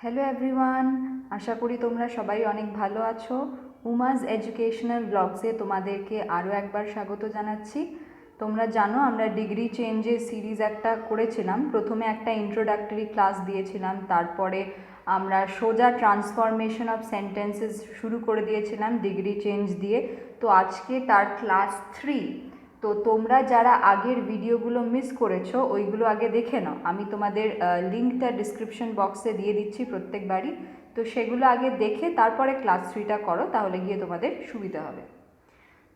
Hello everyone, আশা করি তোমরা সবাই অনেক ভালো আছো। উমাজ এডুকেশনাল ব্লগসে তোমাদেরকে আরও একবার স্বাগত জানাচ্ছি। তোমরা জানো আমরা ডিগ্রি চেঞ্জের সিরিজ একটা করেছিলাম। প্রথমে একটা ইন্ট্রোডাক্টরি ক্লাস দিয়েছিলাম, তারপরে আমরা সোজা ট্রান্সফরমেশন অফ সেন্টেন্সেস শুরু করে দিয়েছিলাম ডিগ্রি চেঞ্জ দিয়ে। তো আজকে তার ক্লাস 3। তো তোমরা যারা আগের ভিডিওগুলো মিস করেছো ওইগুলো আগে দেখে নাও। আমি তোমাদের লিঙ্কটা ডিসক্রিপশন বক্সে দিয়ে দিচ্ছি প্রত্যেকবারই। তো সেগুলো আগে দেখে তারপরে ক্লাস 3টা করো, তাহলে গিয়ে তোমাদের সুবিধা হবে।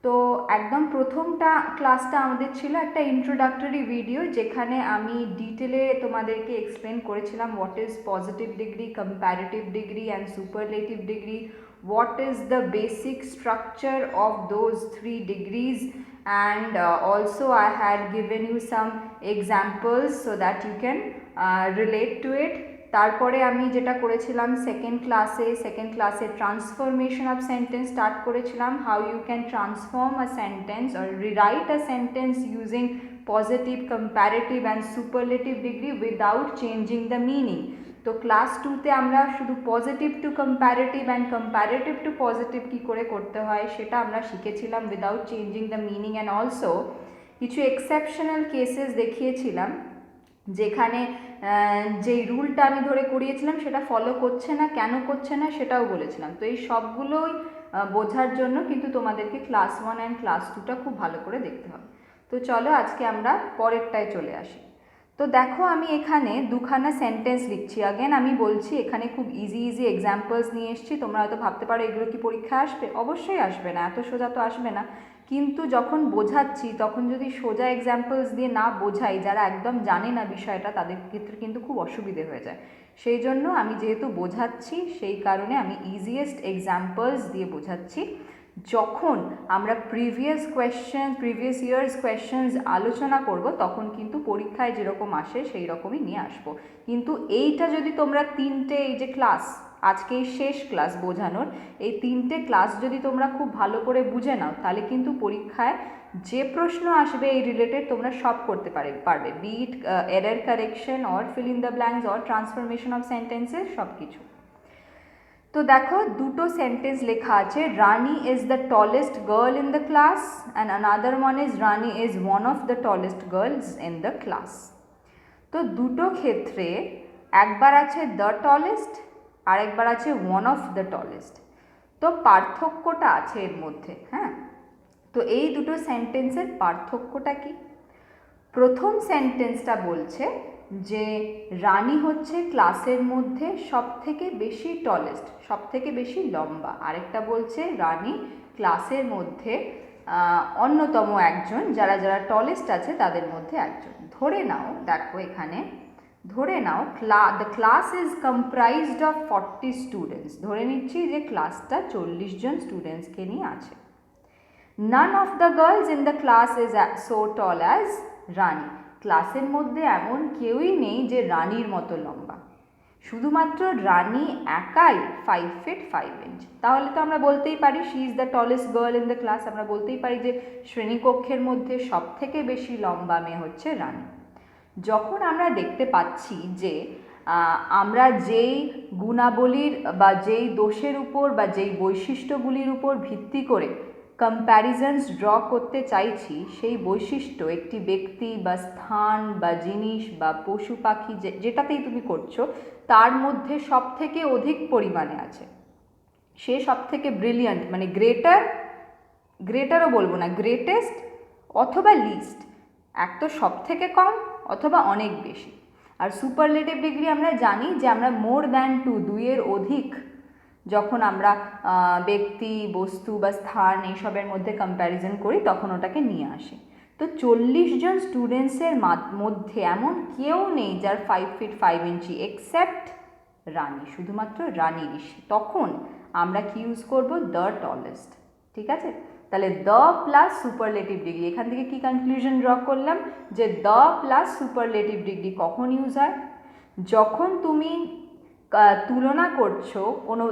তো একদম প্রথমটা ক্লাসটা আমাদের ছিল একটা ইন্ট্রোডাক্টরি ভিডিও, যেখানে আমি ডিটেলে তোমাদেরকে এক্সপ্লেন করেছিলাম what is positive degree, comparative degree and superlative degree, what is the basic structure of those 3 degrees, and also I had given you some examples so that you can relate to it. তারপরে আমি যেটা করেছিলাম second ক্লাসে transformation of sentence start করেছিলাম, how you can transform a sentence or rewrite a sentence using positive, comparative and superlative degree without changing the meaning. তো class 2তে আমরা শুধু positive to comparative and comparative to positive কী করে করতে হয় সেটা আমরা শিখেছিলাম without changing the meaning, and also কিছু এক্সেপশনাল কেসেস দেখিয়েছিলাম যেখানে যেই রুলটা আমি ধরে করিয়েছিলাম সেটা ফলো করছে না, কেন করছে না সেটাও বলেছিলাম। তো এই সবগুলোই বোঝার জন্য কিন্তু তোমাদেরকে ক্লাস 1 অ্যান্ড ক্লাস 2টা খুব ভালো করে দেখতে হবে। তো চলো আজকে আমরা পরেরটায় চলে আসি। তো দেখো আমি এখানে দুখানা সেন্টেন্স লিখছি। আগেন আমি বলছি এখানে খুব ইজি এক্সাম্পলস নিয়ে এসেছি। তোমরা হয়তো ভাবতে পারো এগুলো কি পরীক্ষা আসবে? অবশ্যই আসবে না, এত সোজা তো আসবে না। কিন্তু যখন বোঝাচ্ছি তখন যদি সোজা এক্সাম্পলস দিয়ে না বোঝাই, যারা একদম জানে না বিষয়টা তাদের ক্ষেত্রে কিন্তু খুব অসুবিধে হয়ে যায়। সেই জন্য আমি যেহেতু বোঝাচ্ছি সেই কারণে আমি ইজিয়েস্ট এক্সাম্পলস দিয়ে বোঝাচ্ছি। যখন আমরা প্রিভিয়াস ইয়ার্স কোয়েশ্চেন্স আলোচনা করব তখন কিন্তু পরীক্ষায় যেরকম আসে সেই রকমই নিয়ে আসবো। কিন্তু এইটা যদি তোমরা তিনটে, এই যে ক্লাস আজকে এই শেষ ক্লাস বোঝানোর, এই তিনটে ক্লাস যদি তোমরা খুব ভালো করে বুঝে নাও তাহলে কিন্তু পরীক্ষায় যে প্রশ্ন আসবে এই রিলেটেড তোমরা সব করতে পারবে, be it error correction or fill in the blanks or transformation of sentences, সব কিছু। তো দেখো দুটো সেন্টেন্স লেখা আছে, Rani is the tallest girl in the class and another one is Rani is one of the tallest girls in the class. তো দুটো ক্ষেত্রে একবার আছে দ্য টলেস্ট আর একবার আছে ওয়ান অফ দ্য টলেস্ট। তো পার্থক্যটা আছে এর মধ্যে, হ্যাঁ। তো এই দুটো সেন্টেন্সের পার্থক্যটা কি? প্রথম সেন্টেন্সটা বলছে যে রানী হচ্ছে ক্লাসের মধ্যে সব থেকে বেশি টলেস্ট, সব থেকে বেশি লম্বা। আরেকটা বলছে রানী ক্লাসের মধ্যে অন্যতম একজন, যারা যারা টলেস্ট আছে তাদের মধ্যে একজন। ধরে নাও, দেখো এখানে ধরে নাও the class is comprised of 40 students. ধরে নিচ্ছি যে ক্লাসটা 40 জন স্টুডেন্টসকে নিয়ে আছে। None of the girls in the class is so tall as Rani. ক্লাসের মধ্যে এমন কেউই নেই যে রানীর মতো লম্বা, শুধুমাত্র রানী একাই 5 feet 5 inch। তাহলে তো আমরা বলতেই পারি she is the tallest girl in the class. আমরা বলতেই পারি যে শ্রেণীকক্ষের মধ্যে সব থেকে বেশি লম্বা মেয়ে হচ্ছে রানী। যখন আমরা দেখতে পাচ্ছি যে আমরা যেই গুণাবলীর বা যেই দোষের উপর বা যেই বৈশিষ্ট্যগুলির উপর ভিত্তি করে কম্প্যারিজনস ড্র করতে চাইছি, সেই বৈশিষ্ট্য একটি ব্যক্তি বা স্থান বা জিনিস বা পশু পাখি যেটাতেই তুমি করছো তার মধ্যে সব থেকে অধিক পরিমাণে আছে, সে সব থেকে ব্রিলিয়ান্ট, মানে গ্রেটারও বলবো না, গ্রেটেস্ট অথবা লিস্ট, এক তো সব থেকে কম অথবা অনেক বেশি। আর সুপারলেটিভ ডিগ্রি আমরা জানি যে আমরা মোর দ্যান টু, দুইয়ের অধিক যখন আমরা ব্যক্তি, বস্তু বা স্থান এইসবের মধ্যে কম্প্যারিজন করি তখন ওটাকে নিয়ে আসি। তো 40 জন স্টুডেন্টসের মধ্যে এমন কেউ নেই যার 5 feet 5 inch এক্সেপ্ট রানী, শুধুমাত্র রানী ঋষি। তখন আমরা কি ইউজ করব? The tallest. ঠিক আছে, তাহলে দ্য প্লাস সুপারলেটিভ ডিগ্রি, এখান থেকে কি কনক্লুশন ড্র করলাম যে দ্য প্লাস সুপারলেটিভ ডিগ্রি কখন ইউজ হয়? যখন তুমি তুলনা করছো কোনো,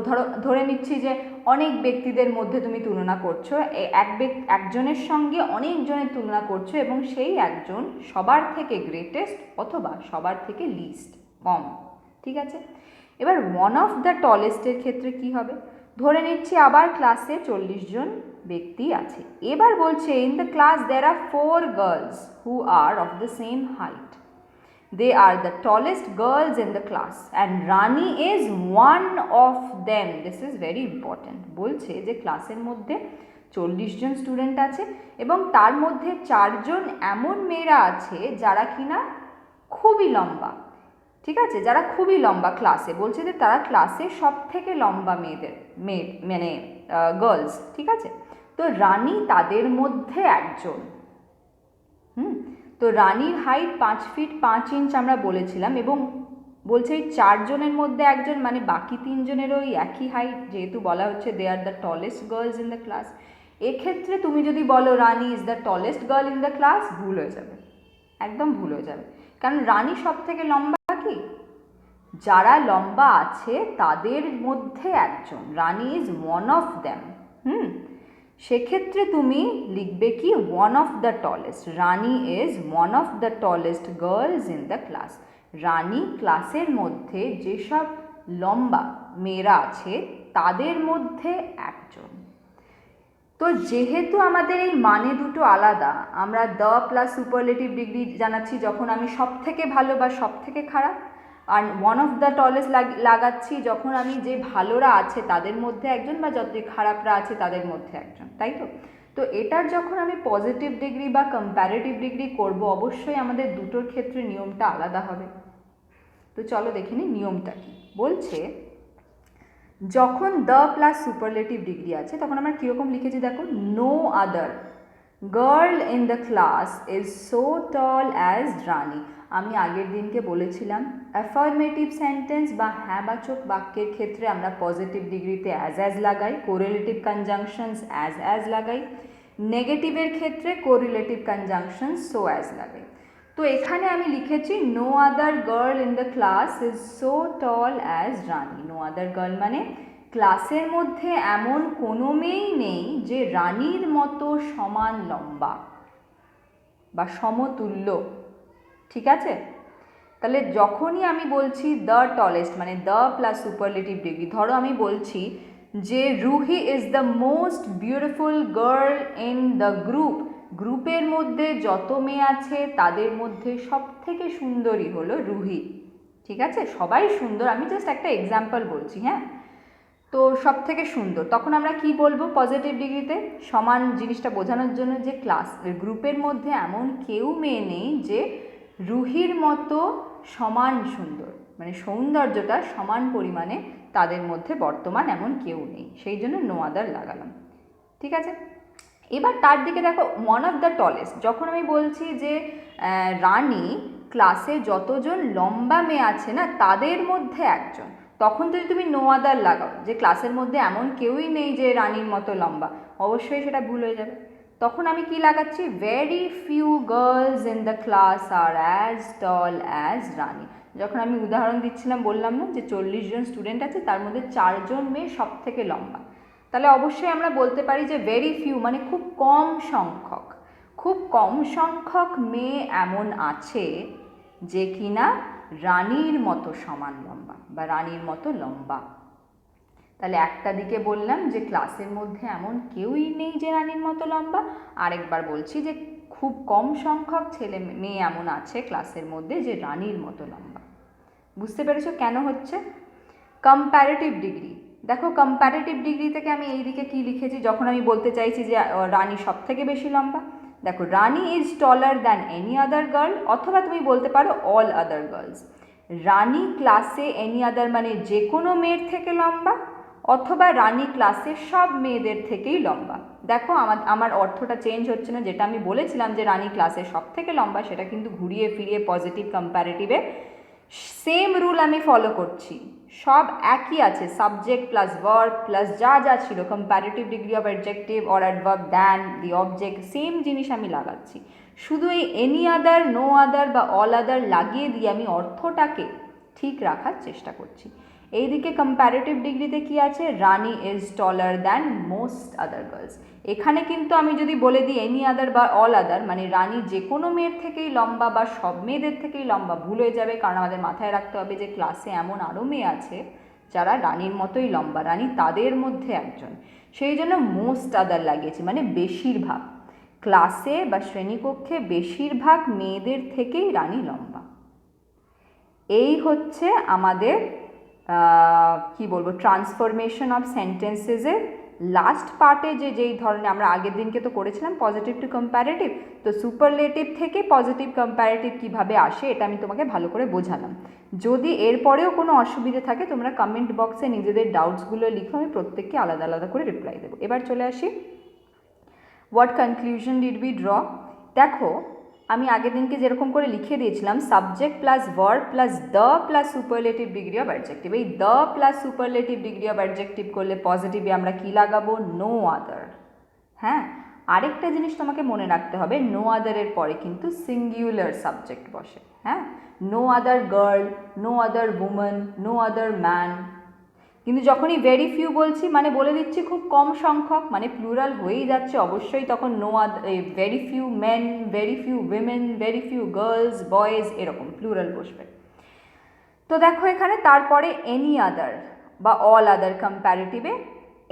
ধরে নিচ্ছি যে অনেক ব্যক্তিদের মধ্যে তুমি তুলনা করছো, একজনের সঙ্গে অনেকজনের তুলনা করছো এবং সেই একজন সবার থেকে গ্রেটেস্ট অথবা সবার থেকে লিস্ট, কম। ঠিক আছে, এবার ওয়ান অফ দ্য টলেস্টের ক্ষেত্রে কি হবে, ধরে নিচ্ছি আবার ক্লাসে 40 জন ব্যক্তি আছে, এবার বলছে in the class there are 4 girls who are of the same height, they are the tallest girls in the class and Rani is one of them. This is very important. বলছে যে ক্লাসের মধ্যে 40 জন স্টুডেন্ট আছে এবং তার মধ্যে 4 জন এমন মেয়েরা আছে যারা কিনা খুবই লম্বা, ঠিক আছে, যারা খুবই লম্বা ক্লাসে, বলছে যে তারা ক্লাসে সব থেকে লম্বা মেয়ে মানে গার্লস, ঠিক আছে। তো রানী তাদের মধ্যে একজন। তো রানীর হাইট 5 ফিট 5 ইঞ্চ আমরা বলেছিলাম এবং বলছে এই 4 জনের মধ্যে একজন, মানে বাকি 3 জনেরও ওই একই হাইট, যেহেতু বলা হচ্ছে they are the tallest girls in the class. এক্ষেত্রে তুমি যদি বলো Rani is the tallest girl in the class, ভুল হয়ে যাবে, একদম ভুল হয়ে যাবে, কারণ রানী সব থেকে লম্বা কি, যারা লম্বা আছে তাদের মধ্যে একজন, Rani is one of them. সেক্ষেত্রে তুমি লিখবে কি one of the tallest, Rani is one of the tallest girls in the class. Rani ক্লাসের মধ্যে যেসব লম্বা মেয়েরা আছে তাদের মধ্যে একজন। তো যেহেতু আমাদের এই মানে দুটো আলাদা, আমরা দ্য প্লাস সুপারলেটিভ ডিগ্রি জানাচ্ছি যখন আমি সব থেকে ভালো বা সব থেকে খারাপ, আর ওয়ান অফ দ্য টলেস্ট লাগাচ্ছি যখন আমি যে ভালোরা আছে তাদের মধ্যে একজন বা যত খারাপরা আছে তাদের মধ্যে একজন, তাই তো। তো এটার যখন আমি পজিটিভ ডিগ্রি বা কম্প্যারেটিভ ডিগ্রি করব, অবশ্যই আমাদের দুটোর ক্ষেত্রে নিয়মটা আলাদা হবে। তো চলো দেখে নিই নিয়মটা কি। বলছে যখন দ্য প্লাস সুপারলেটিভ ডিগ্রি আছে তখন আমরা কীরকম লিখেছি দেখো, no other girl in the class is so tall as Rani. আমি আগের দিনকে বলেছিলাম অ্যাফার্মেটিভ সেন্টেন্স বা হ্যাঁবাচক বাক্যের ক্ষেত্রে আমরা পজিটিভ ডিগ্রিতে অ্যাজ লাগাই, কোরিলেটিভ কনজাংশনস অ্যাজ লাগাই, নেগেটিভের ক্ষেত্রে কোরিলেটিভ কনজাংশনস সো অ্যাজ লাগাই। তো এখানে আমি লিখেছি no other girl in the class is so tall as Rani. No other girl মানে ক্লাসের মধ্যে এমন কোনো মেয়েই নেই যে রানীর মতো সমান লম্বা বা সমতুল্য, ঠিক আছে। তাহলে যখনই আমি বলছি দ্য টলেস্ট মানে দ্য প্লাস সুপারলেটিভ ডিগ্রি, ধরো আমি বলছি যে Ruhi is the most beautiful girl in the group, গ্রুপের মধ্যে যত মেয়ে আছে তাদের মধ্যে সব থেকে সুন্দরী হলো রুহি, ঠিক আছে, সবাই সুন্দর, আমি জাস্ট একটা এক্সাম্পল বলছি, হ্যাঁ। তো সব থেকে সুন্দর, তখন আমরা কি বলবো পজিটিভ ডিগ্রিতে, সমান জিনিসটা বোঝানোর জন্য যে ক্লাস গ্রুপের মধ্যে এমন কেউ মেয়ে নেই যে রুহির মতো সমান সুন্দর, মানে সৌন্দর্যটা সমান পরিমাণে তাদের মধ্যে বর্তমান এমন কেউ নেই, সেই জন্য নো আদার লাগালাম, ঠিক আছে। এবার তার দিকে দেখো ওয়ান অফ দ্য টলেস্ট, যখন আমি বলছি যে রানী ক্লাসে যতজন লম্বা মেয়ে আছে না তাদের মধ্যে একজন, তখন যদি তুমি নো আদার লাগাও যে ক্লাসের মধ্যে এমন কেউই নেই যে রানীর মতো লম্বা, অবশ্যই সেটা ভুল হয়ে যাবে। তখন আমি কি লাগাচ্ছি, very few girls in the class are as tall as Rani. যখন আমি উদাহরণ দিচ্ছিলাম বললাম না যে 40 জন স্টুডেন্ট আছে তার মধ্যে 4 জন মেয়ে সব থেকে লম্বা, তাহলে অবশ্যই আমরা বলতে পারি যে ভেরি ফিউ মানে খুব কম সংখ্যক, খুব কম সংখ্যক মেয়ে এমন আছে যে কিনা রানীর মতো সমান লম্বা বা রানীর মতো লম্বা। তাহলে একটা দিকে বললাম যে ক্লাসের মধ্যে এমন কেউই নেই যে রানীর মতো লম্বা, আরেকবার বলছি যে খুব কম সংখ্যক ছেলে মেয়ে এমন আছে ক্লাসের মধ্যে যে রানীর মতো লম্বা। বুঝতে পেরেছো কেন হচ্ছে? কম্প্যারেটিভ ডিগ্রি, দেখো কম্প্যারেটিভ ডিগ্রি থেকে আমি এই দিকে কী লিখেছি, যখন আমি বলতে চাইছি যে রানী সব থেকে বেশি লম্বা, দেখো Rani is taller than any other girl, অথবা তুমি বলতে পারো অল আদার গার্লস। রানী ক্লাসে এনি আদার মানে যে কোনো মেয়ের থেকে লম্বা, অথবা রানী ক্লাসের সব মেয়েদের থেকেই লম্বা। দেখো আমার অর্থটা চেঞ্জ হচ্ছে না, যেটা আমি বলেছিলাম যে রানী ক্লাসের সব থেকে লম্বা সেটা কিন্তু ঘুরিয়ে ফিরিয়ে পজিটিভ কম্প্যারেটিভে সেম রুল আমি ফলো করছি, সব একই আছে, সাবজেক্ট প্লাস ভার্ব প্লাস যা যা ছিল comparative degree of adjective or adverb than the object same জিনিস আমি লাগাচ্ছি, শুধু এই এনি আদার নো আদার বা অল আদার লাগিয়ে দিয়ে আমি অর্থটাকে ঠিক রাখার চেষ্টা করছি। এইদিকে কম্প্যারেটিভ ডিগ্রিতে কি আছে, Rani is taller than most other girls, এখানে কিন্তু আমি যদি বলে দিই এনি আদার বা অল আদার, মানে রানী যে কোনো মেয়ের থেকেই লম্বা বা সব মেয়েদের থেকেই লম্বা, ভুল হয়ে যাবে, কারণ আমাদের মাথায় রাখতে হবে যে ক্লাসে এমন আরও মেয়ে আছে যারা রানীর মতোই লম্বা, রানী তাদের মধ্যে একজন, সেই জন্য মোস্ট আদার লাগিয়েছি, মানে বেশিরভাগ ক্লাসে বা শ্রেণীকক্ষে বেশিরভাগ মেয়েদের থেকেই রানী লম্বা। এই হচ্ছে আমাদের কি বলবো ট্রান্সফরমেশন অফ সেন্টেন্সেসের লাস্ট পার্টে যেই ধরনের আমরা আগের দিনকে তো করেছিলাম পজিটিভ টু কম্প্যারেটিভ, তো সুপারলেটিভ থেকে পজিটিভ কম্প্যারেটিভ কীভাবে আসে এটা আমি তোমাকে ভালো করে বোঝালাম। যদি এরপরেও কোনো অসুবিধে থাকে তোমরা কমেন্ট বক্সে নিজেদের ডাউটসগুলো লিখো, আমি প্রত্যেককে আলাদা আলাদা করে রিপ্লাই দেবো। এবার চলে আসি, what conclusion did we draw. দেখো আমি আগের দিনকে যেরকম করে লিখে দিয়েছিলাম subject plus verb plus the plus superlative degree of adjective, এই the plus superlative degree of adjective করলে পজিটিভে আমরা কী লাগাবো, নো আদার। হ্যাঁ, আরেকটা জিনিস তোমাকে মনে রাখতে হবে, নো আদারের পরে কিন্তু সিঙ্গুলার সাবজেক্ট বসে। হ্যাঁ, no other girl, no other women, no other man. কিন্তু যখনই ভেরি ফিউ বলছি মানে বলে দিচ্ছি খুব কম সংখ্যক, মানে প্লুরাল হয়েই যাচ্ছে অবশ্যই, তখন no other, very few men, very few women, very few girls, boys, এরকম প্লুরাল বসবে। তো দেখো এখানে তারপরে এনি আদার বা অল আদার কম্প্যারেটিভে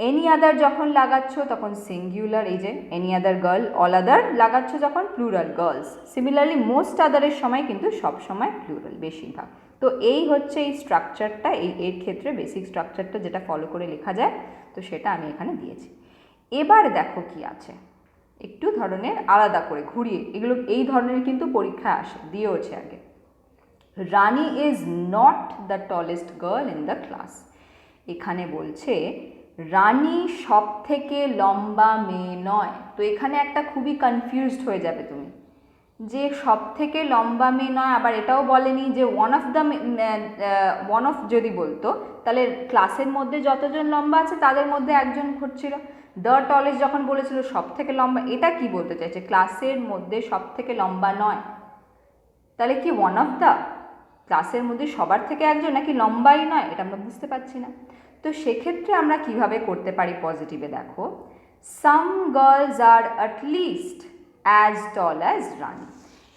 এনি আদার যখন লাগাচ্ছ তখন সিঙ্গুলার, এই যে any other girl, all other লাগাচ্ছ যখন প্লুরাল গার্লস। সিমিলারলি মোস্ট আদারের সময় কিন্তু সব সময় প্লুরাল, বেশিরভাগ। তো এই হচ্ছে এই স্ট্রাকচারটা, এর ক্ষেত্রে বেসিক স্ট্রাকচারটা যেটা ফলো করে লেখা যায়, তো সেটা আমি এখানে দিয়েছি। এবার দেখো কি আছে, একটু ধরনের আলাদা করে ঘুরিয়ে, এগুলো এই ধরনের কিন্তু পরীক্ষায় আসে, দিয়েওছে আগে। Rani is not the tallest girl in the class. এখানে বলছে রানী সব থেকে লম্বা মেয়ে নয়। তো এখানে একটা খুবই কনফিউজড হয়ে যাবে তুমি, যে সব থেকে লম্বা মেয়ে নয়, আবার এটাও বলেনি যে ওয়ান অফ যদি বলতো তাহলে ক্লাসের মধ্যে যতজন লম্বা আছে তাদের মধ্যে একজন ঘুরছিল। দ্য টলেস্ট যখন বলেছিল সব থেকে লম্বা, এটা কি বলতে চাইছে, ক্লাসের মধ্যে সব থেকে লম্বা নয়, তাহলে কি ওয়ান অফ দ্য, ক্লাসের মধ্যে সবার থেকে একজন, নাকি লম্বাই নয়, এটা আমরা বুঝতে পারছি না। তো সেক্ষেত্রে আমরা কিভাবে করতে পারি পজিটিভে, দেখো some girls are at least as tall as Rani.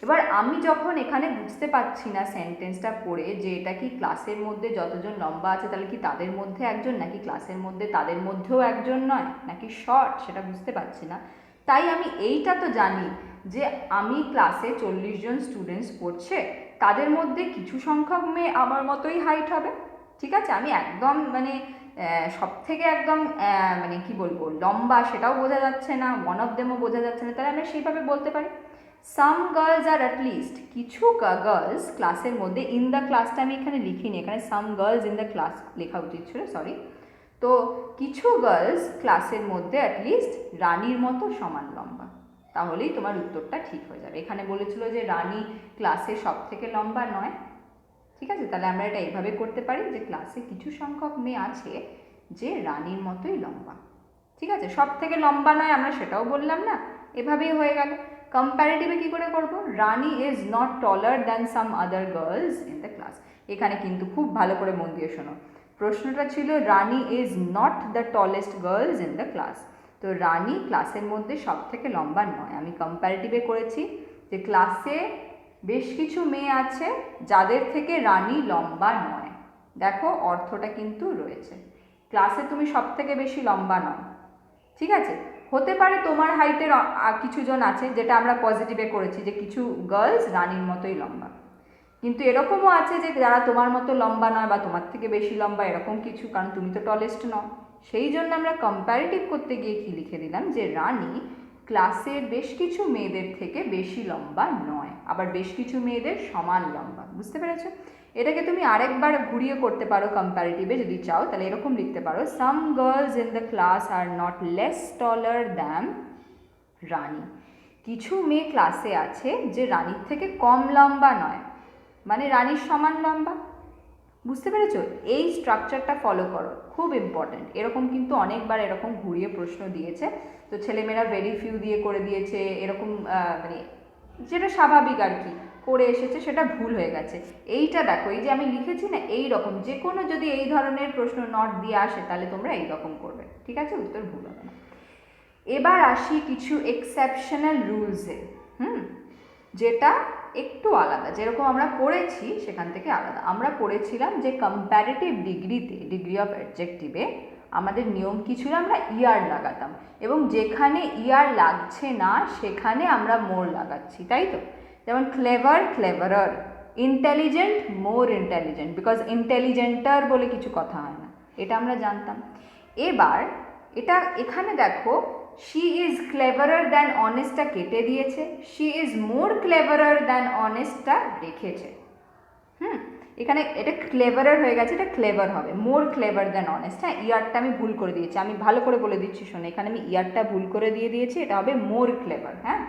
এবার আমি যখন এখানে বুঝতে পারছি না সেন্টেন্সটা পড়ে যে এটা কি ক্লাসের মধ্যে যতজন লম্বা আছে তাহলে কি তাদের মধ্যে একজন, নাকি ক্লাসের মধ্যে তাদের মধ্যেও একজন নয়, নাকি শর্ট, সেটা বুঝতে পারছি না। তাই আমি এইটা তো জানি যে আমি ক্লাসে 40 জন স্টুডেন্টস পড়ছে, তাদের মধ্যে কিছু সংখ্যক মেয়ে আমার মতোই হাইট হবে, ঠিক আছে। আমি একদম মানে সব থেকে একদম মানে কি বলবো লম্বা সেটাও বোঝা যাচ্ছে না, ওয়ান অফ দেমও বোঝা যাচ্ছে না, তাহলে আমরা সেইভাবে বলতে পারি some girls are at least, কিছু গার্লস ক্লাসের মধ্যে, ইন দ্য ক্লাসটা আমি এখানে লিখিনি, এখানে some girls in the class লেখা উচিত ছিল, সরি। তো কিছু গার্লস ক্লাসের মধ্যে অ্যাটলিস্ট রানীর মতো সমান লম্বা, তাহলেই তোমার উত্তরটা ঠিক হয়ে যাবে। এখানে বলেছিল যে রানী ক্লাসে সব থেকে লম্বা নয়, ঠিক আছে, তাহলে আমরা এটা এইভাবে করতে পারি যে ক্লাসে কিছু সংখ্যক মেয়ে আছে যে রানীর মতোই লম্বা, ঠিক আছে, সব থেকে লম্বা নয় আমরা সেটাও বললাম না, এভাবেই হয়ে গেল। কম্প্যারেটিভে কী করে করব, Rani is not taller than some other girls in the class. এখানে কিন্তু খুব ভালো করে মন দিয়ে শোনো, প্রশ্নটা ছিল Rani is not the tallest girls in the class, তো রানী ক্লাসের মধ্যে সব থেকে লম্বা নয়। আমি কম্প্যারেটিভে করেছি যে ক্লাসে বেশ কিছু মেয়ে আছে যাদের থেকে রানী লম্বা নয়। দেখো অর্থটা কিন্তু রয়েছে, ক্লাসে তুমি সব থেকে বেশি লম্বা নও, ঠিক আছে, হতে পারে তোমার হাইটের কিছু জন আছে, যেটা আমরা পজিটিভে করেছি যে কিছু গার্লস রানীর মতোই লম্বা, কিন্তু এরকমও আছে যে যারা তোমার মতো লম্বা নয় বা তোমার থেকে বেশি লম্বা, এরকম কিছু, কারণ তুমি তো টলেস্ট নও। সেই জন্য আমরা কম্প্যারেটিভ করতে গিয়ে কি লিখে দিলাম যে রানী ক্লাসের বেশ কিছু মেয়েদের থেকে বেশি লম্বা নয়, আবার বেশ কিছু মেয়েদের সমান লম্বা। বুঝতে পেরেছো? এটাকে তুমি আরেকবার ঘুরিয়ে করতে পারো কম্প্যারেটিভে যদি চাও, তাহলে এরকম লিখতে পারো some girls in the class are not less taller than Rani. কিছু মেয়ে ক্লাসে আছে যে রানীর থেকে কম লম্বা নয়, মানে রানীর সমান লম্বা। বুঝতে পেরেছো? এই স্ট্রাকচারটা ফলো করো, খুব ইম্পর্ট্যান্ট। এরকম কিন্তু অনেকবার এরকম ঘুরিয়ে প্রশ্ন দিয়েছে, তো ছেলেমেয়েরা ভেরি ফিউ দিয়ে করে দিয়েছে, এরকম মানে যেটা স্বাভাবিক আর কি করে এসেছে, সেটা ভুল হয়ে গেছে। এইটা দেখো, এই যে আমি লিখেছি না, এই রকম যে কোনো যদি এই ধরনের প্রশ্ন নট দিয়ে আসে তাহলে তোমরা এই রকম করবে, ঠিক আছে, উত্তর ভুল হবে না। এবার আসি কিছু এক্সেপশনাল রুলসে, যেটা একটু আলাদা, যেরকম আমরা পড়েছি সেখান থেকে আলাদা। আমরা পড়েছিলাম যে কম্প্যারেটিভ ডিগ্রিতে, ডিগ্রি অফ অ্যাডজেক্টিভে আমাদের নিয়ম কি ছিল, আমরা ইয়ার লাগাতাম, এবং যেখানে ইয়ার লাগছে না সেখানে আমরা মোর লাগাচ্ছি, তাই তো? যেমন clever, cleverer, intelligent, more intelligent, because intelligenter বলে কিছু কথা হয় না, এটা আমরা জানতাম। এবার এটা এখানে দেখো, শি ইজ ক্লেভারার দ্যান অনেস্টটা কেটে দিয়েছে, she is more cleverer than অনেস্টটা রেখেছে। এখানে এটা ক্লেভারার হয়ে গেছে, এটা ক্লেভার হবে, মোর ক্লেভার দ্যান অনেস্ট। হ্যাঁ, ইয়ারটা আমি ভুল করে দিয়েছি, আমি ভালো করে বলে দিচ্ছি শোনো, এখানে আমি ইয়ারটা ভুল করে দিয়েছি, এটা হবে মোর ক্লেভার। হ্যাঁ,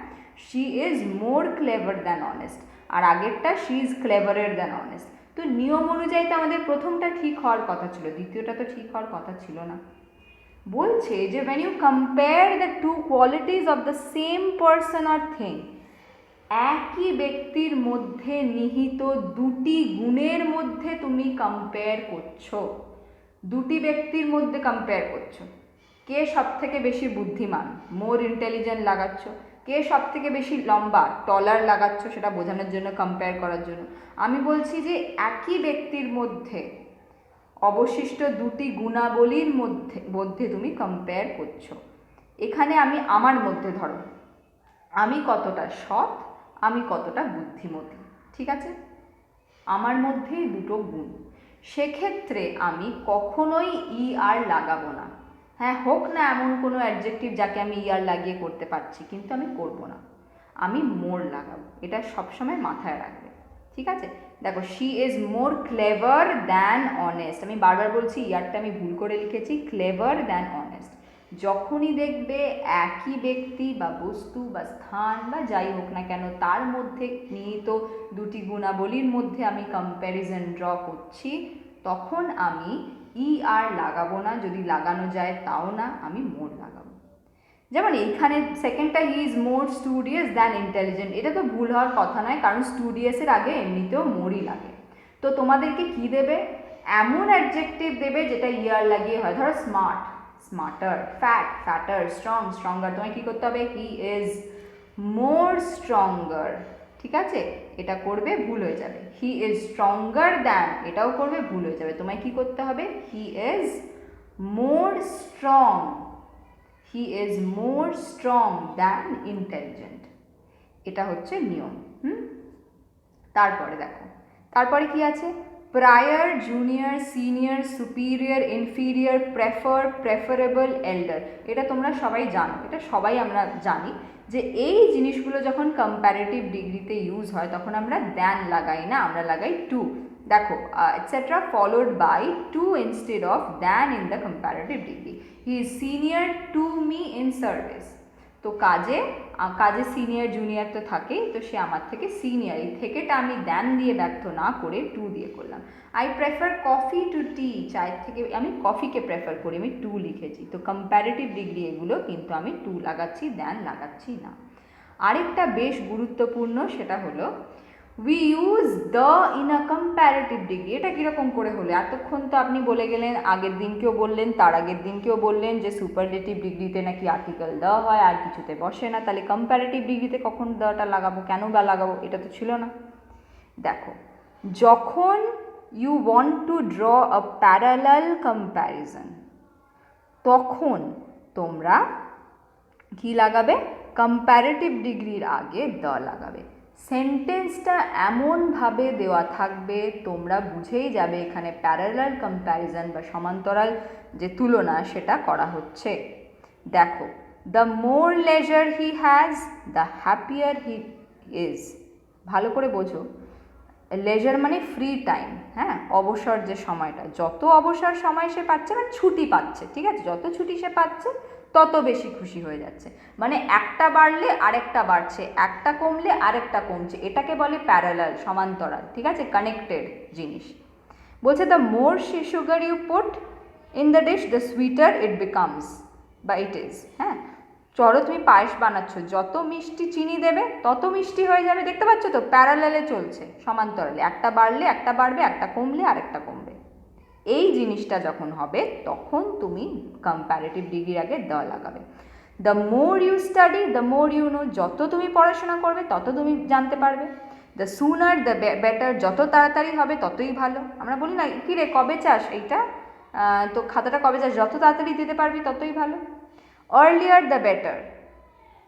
she is more clever than honest, আর আগেরটা she is cleverer than honest. তো নিয়ম অনুযায়ী তো আমাদের প্রথমটা ঠিক হওয়ার কথা ছিল, দ্বিতীয়টা তো ঠিক হওয়ার কথা ছিল না। বলছে যে when you compare the two qualities of the same person or thing, একই ব্যক্তির মধ্যে নিহিত দুটি গুণের মধ্যে তুমি কম্পেয়ার করছো, দুটি ব্যক্তির মধ্যে কম্পেয়ার করছো, কে সব থেকে বেশি বুদ্ধিমান, মোর ইন্টেলিজেন্ট লাগাচ্ছ, কে সব থেকে বেশি লম্বা, টলার লাগাচ্ছ, সেটা বোঝানোর জন্য, কম্পেয়ার করার জন্য। আমি বলছি যে একই ব্যক্তির মধ্যে অবশিষ্ট দুটি গুণাবলীর মধ্যে তুমি কম্পেয়ার করছো। এখানে আমি আমার মধ্যে ধরো, আমি কতটা সৎ, আমি কতটা বুদ্ধিমতী, ঠিক আছে, আমার মধ্যেই দুটো গুণ, সেক্ষেত্রে আমি কখনোই ই আর লাগাবো না। হ্যাঁ, হোক না এমন কোনো অ্যাডজেক্টিভ যাকে আমি ই আর লাগিয়ে করতে পারছি, কিন্তু আমি করব না, আমি মোর লাগাবো, এটা সবসময় মাথায় রাখবে, ঠিক আছে? দেখো, she is more clever than honest, আমি বারবার বলছি ইয়ারটা আমি ভুল করে লিখেছি, ক্লেভার দ্যান অনেস্ট। যখনই দেখবে একই ব্যক্তি বা বস্তু বা স্থান বা যাই হোক না কেন, তার মধ্যে নিহিত দুটি গুণাবলীর মধ্যে আমি কম্প্যারিজন ড্র করছি, তখন আমি ই আর লাগাবো না, যদি লাগানো যায় তাও না, আমি মোর লাগাবো। যেমন এইখানে সেকেন্ডটা, he is more studious than intelligent, এটা তো ভুল হওয়ার কথা নয়, কারণ স্টুডিয়াসের আগে এমনিতেও মোরই লাগে। তো তোমাদেরকে কি দেবে, এমন অ্যাডজেক্টিভ দেবে যেটা ইয়ার লাগিয়ে হয়, ধরো smart, smarter, fat, fatter, strong, stronger, তোমায় কী করতে হবে, হি ইজ মোর স্ট্রঙ্গার, ঠিক আছে, এটা করবে ভুল হয়ে যাবে। হি ইজ স্ট্রঙ্গার দ্যান, এটাও করবে ভুল হয়ে যাবে, তোমায় কি করতে হবে, হি is more strong, he is more strong than intelligent, এটা হচ্ছে নিয়ম। তারপরে দেখো, তারপরে কি আছে, prior, junior, senior, superior, inferior, prefer, preferable, এল্ডার, এটা তোমরা সবাই জানো, এটা সবাই আমরা জানি যে এই জিনিসগুলো যখন কম্প্যারেটিভ ডিগ্রিতে ইউজ হয় তখন আমরা দ্যান লাগাই না, আমরা লাগাই টু। দেখো, etcetera followed by to instead of than in the comparative degree. He is senior to me in service, তো কাজে সিনিয়র জুনিয়র তো থাকেই, তো সে আমার থেকে সিনিয়র, এই থেকেটা আমি দ্যান দিয়ে ব্যর্থ না করে টু দিয়ে করলাম। আই প্রেফার কফি টু টি, চায়ের থেকে আমি কফিকে প্রেফার করি, আমি টু লিখেছি, তো কম্প্যারেটিভ ডিগ্রি এগুলো, কিন্তু আমি টু লাগাচ্ছি, দ্যান লাগাচ্ছি না। আরেকটা বেশ গুরুত্বপূর্ণ, সেটা হলো we use the in a comparative degree. এটা কীরকম করে হলো, এতক্ষণ তো আপনি বলে গেলেন, আগের দিনকেও বললেন, তার আগের দিনকেও বললেন যে সুপারলেটিভ ডিগ্রিতে নাকি আর্টিকেল দ্য হয়, আর কিছুতে বসে না, তাহলে কম্প্যারেটিভ ডিগ্রিতে কখন দ্যটা লাগাবো, কেন বা লাগাবো, এটা তো ছিল না। দেখো, যখন you want to draw a parallel comparison, তখন তোমরা কি লাগাবে, কম্প্যারেটিভ ডিগ্রির আগে দ্য লাগাবে। সেন্টেন্সটা এমনভাবে দেওয়া থাকবে তোমরা বুঝেই যাবে এখানে প্যারালাল কম্প্যারিজন বা সমান্তরাল যে তুলনা সেটা করা হচ্ছে। দেখো, the more leisure he has, the happier he is. ভালো করে বোঝো, লেজার মানে ফ্রি টাইম, হ্যাঁ, অবসর যে সময়টা, যত অবসর সময় সে পাচ্ছে, মানে ছুটি পাচ্ছে, ঠিক আছে, যত ছুটি সে পাচ্ছে তত বেশি খুশি হয়ে যাচ্ছে, মানে একটা বাড়লে আরেকটা বাড়ছে, একটা কমলে আরেকটা কমছে, এটাকে বলে প্যারালাল, সমান্তরাল, ঠিক আছে, কানেক্টেড জিনিস। বলছে the more sugar you put in the dish, the sweeter it becomes বা ইট ইজ। হ্যাঁ, চলো তুমি পায়েস বানাচ্ছ, যত মিষ্টি চিনি দেবে তত মিষ্টি হয়ে যাবে, দেখতে পাচ্ছ তো, প্যারালালে চলছে, সমান্তরালে, একটা বাড়লে একটা বাড়বে, একটা কমলে আরেকটা কমবে। এই জিনিসটা যখন হবে তখন তুমি কম্প্যারেটিভ ডিগ্রির আগে দ্য লাগাবে। The more you study the more you know, যত তুমি পড়াশোনা করবে তত তুমি জানতে পারবে। দ্য সুনার দ্য বেটার, যত তাড়াতাড়ি হবে ততই ভালো। আমরা বলি না কী রে কবে চাস এইটা, তো খাতাটা কবে চাস, যত তাড়াতাড়ি দিতে পারবি ততই ভালো। আর্লিয়ার দ্য বেটার,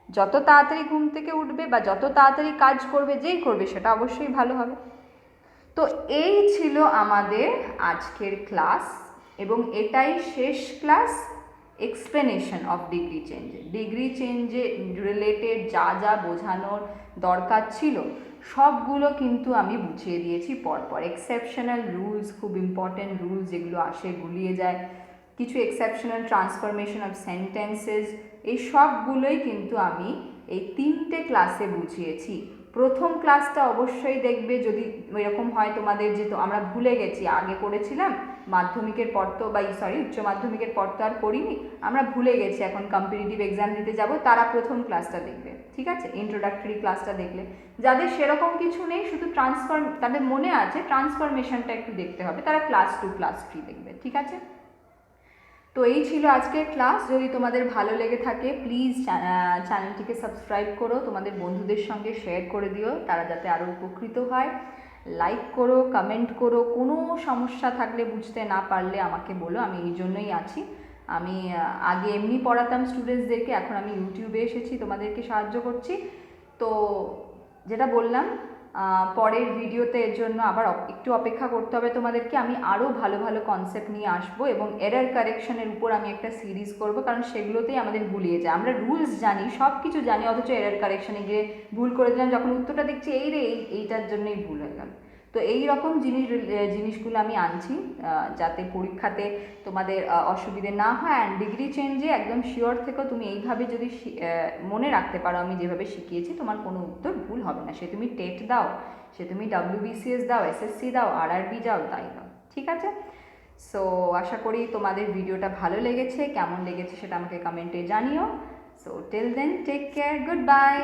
যত তাড়াতাড়ি ঘুম থেকে উঠবে বা যত তাড়াতাড়ি কাজ করবে, যেই করবে সেটা অবশ্যই ভালো হবে। তো এই ছিল আমাদের আজকের ক্লাস, এবং এটাই শেষ ক্লাস এক্সপ্লেনেশন অফ ডিগ্রি চেঞ্জে। ডিগ্রি চেঞ্জে রিলেটেড যা যা বোঝানোর দরকার ছিল সবগুলো কিন্তু আমি বুঝিয়ে দিয়েছি পরপর। এক্সেপশনাল রুলস, খুব ইম্পর্টেন্ট রুলস যেগুলো আসে গুলিয়ে যায়, কিছু এক্সেপশনাল ট্রান্সফরমেশন অফ সেন্টেন্সেস, এই সবগুলোই কিন্তু আমি এই 3টে ক্লাসে বুঝিয়েছি। প্রথম ক্লাসটা অবশ্যই দেখবে, যদি এরকম হয় তোমাদের যে তো আমরা ভুলে গেছি, আগে করেছিলাম মাধ্যমিকের পর তো উচ্চ মাধ্যমিকের পর তো আর করিনি, আমরা ভুলে গেছি, এখন কম্পিটিটিভ এক্সাম দিতে যাব, তারা প্রথম ক্লাসটা দেখবে, ঠিক আছে? ইন্ট্রোডাক্টরি ক্লাসটা দেখলে, যাদের সেরকম কিছু নেই, শুধু তাদের মনে আছে ট্রান্সফরমেশনটা একটু দেখতে হবে, তারা ক্লাস 2 ক্লাস 3 দেখবে, ঠিক আছে? তো এই ছিল আজকের ক্লাস। যদি তোমাদের ভালো লেগে থাকে প্লিজ চ্যানেলটিকে সাবস্ক্রাইব করো, তোমাদের বন্ধুদের সঙ্গে শেয়ার করে দিও, তারা যাতে আরও উপকৃত হয়। লাইক করো, কমেন্ট করো, কোনো সমস্যা থাকলে বুঝতে না পারলে আমাকে বলো, আমি এই জন্যই আছি। আমি আগে এমনি পড়াতাম স্টুডেন্টসদেরকে, এখন আমি ইউটিউবে এসেছি তোমাদেরকে সাহায্য করছি। তো যেটা বললাম, পরের ভিডিওতে এর জন্য আবার একটু অপেক্ষা করতে হবে তোমাদেরকে, আমি আরও ভালো ভালো কনসেপ্ট নিয়ে আসবো, এবং এরর কারেকশনের উপর আমি একটা সিরিজ করব, কারণ সেগুলোতেই আমাদের গুলিয়ে যায়। আমরা রুলস জানি, সব কিছু জানি, অথচ এরর কারেকশনে গিয়ে ভুল করে দিলাম, যখন উত্তরটা দেখছি এই রে এইটার জন্যই ভুল হয়ে গেল। তো এই রকম জিনিসগুলো আমি আনছি যাতে পরীক্ষাতে তোমাদের অসুবিধে না হয়। অ্যান্ড ডিগ্রি চেঞ্জে একদম শিওর থেকেও, তুমি এইভাবে যদি মনে রাখতে পারো আমি যেভাবে শিখিয়েছি, তোমার কোনো উত্তর ভুল হবে না। সে তুমি টেট দাও, সে তুমি WBCS দাও, SSC দাও, RRB দাও, তাই দাও, ঠিক আছে? সো আশা করি তোমাদের ভিডিওটা ভালো লেগেছে। কেমন লেগেছে সেটা আমাকে কমেন্টে জানিও। So till then take care, good by.